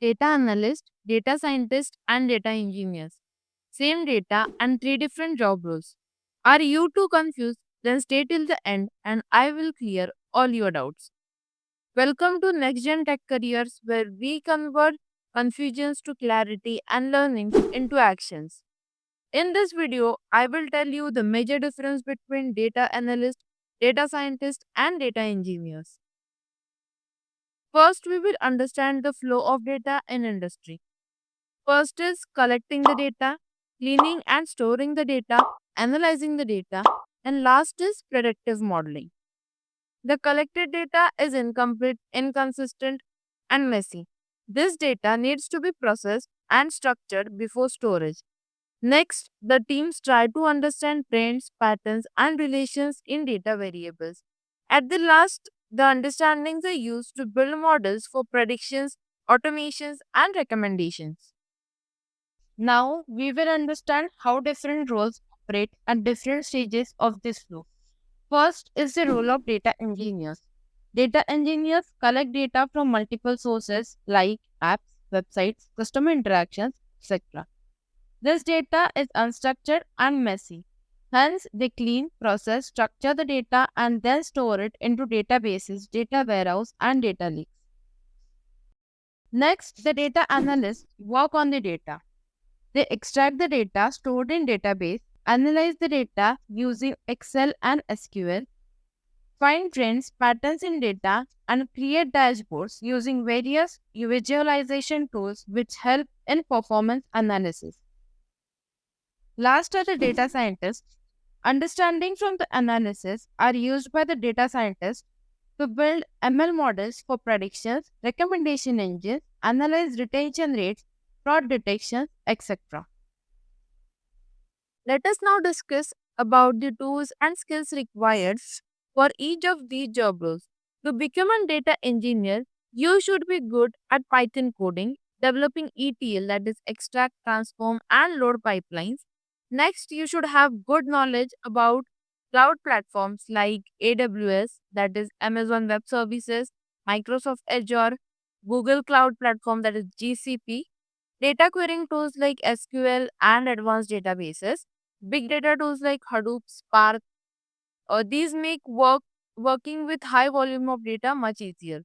data analyst, data scientist, and data engineers. Same data and three different job roles. Are you too confused? Then stay till the end and I will clear all your doubts. Welcome to Next Gen Tech Careers, where we convert confusions to clarity and learning into actions. In this video, I will tell you the major difference between data analyst, data scientist, and data engineers. First, we will understand the flow of data in industry. First is collecting the data, cleaning and storing the data, analyzing the data, and last is predictive modeling. The collected data is incomplete, inconsistent, and messy. This data needs to be processed and structured before storage. Next, the teams try to understand trends, patterns, and relations in data variables. At the last, the understandings are used to build models for predictions, automations, and recommendations. Now, we will understand how different roles operate at different stages of this flow. First is the role of data engineers. Data engineers collect data from multiple sources like apps, websites, customer interactions, etc. This data is unstructured and messy. Hence, they clean, process, structure the data and then store it into databases, data warehouse, and data lakes. Next, the data analysts work on the data. They extract the data stored in database, analyze the data using Excel and SQL, find trends, patterns in data, and create dashboards using various visualization tools which help in performance analysis. Last are the data scientists. Understanding from the analysis are used by the data scientists to build ML models for predictions, recommendation engines, analyze retention rates, fraud detection, etc. Let us now discuss about the tools and skills required for each of these job roles. To become a data engineer, you should be good at Python coding, developing ETL, that is extract, transform, and load pipelines. Next, you should have good knowledge about cloud platforms like AWS, that is Amazon Web Services, Microsoft Azure, Google Cloud Platform, that is GCP, data querying tools like SQL and advanced databases, big data tools like Hadoop, Spark. These make working with high volume of data much easier.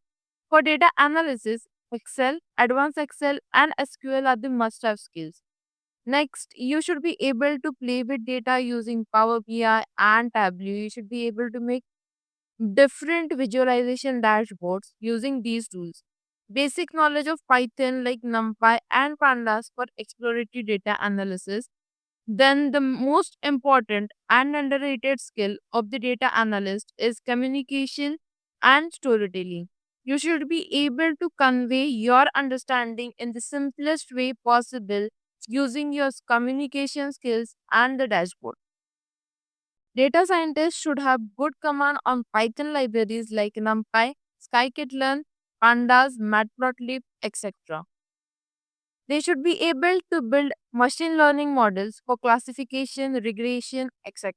For data analysis, Advanced Excel, and SQL are the must-have skills. Next, you should be able to play with data using Power BI and Tableau. You should be able to make different visualization dashboards using these tools. Basic knowledge of Python like NumPy and Pandas for exploratory data analysis. Then, the most important and underrated skill of the data analyst is communication and storytelling. You should be able to convey your understanding in the simplest way possible using your communication skills and the dashboard. Data scientists should have good command on Python libraries like NumPy, scikit-learn, Pandas, Matplotlib, etc. They should be able to build machine learning models for classification, regression, etc.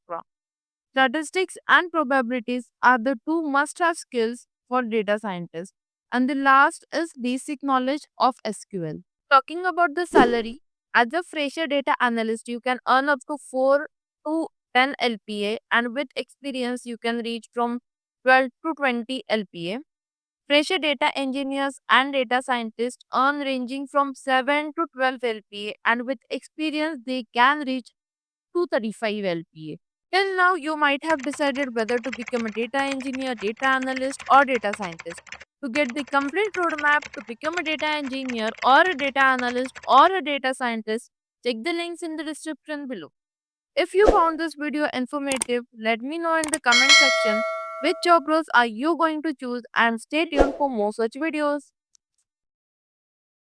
Statistics and probabilities are the two must have skills for data scientists. And the last is basic knowledge of SQL. Talking about the salary, as a fresher data analyst, you can earn up to 4 to 10 LPA, and with experience, you can reach from 12 to 20 LPA. Fresher data engineers and data scientists earn ranging from 7 to 12 LPA, and with experience, they can reach 235 LPA. Till now, you might have decided whether to become a data engineer, data analyst, or data scientist. To get the complete roadmap to become a data engineer, or a data analyst, or a data scientist, check the links in the description below. If you found this video informative, let me know in the comment section which job roles are you going to choose, and stay tuned for more such videos.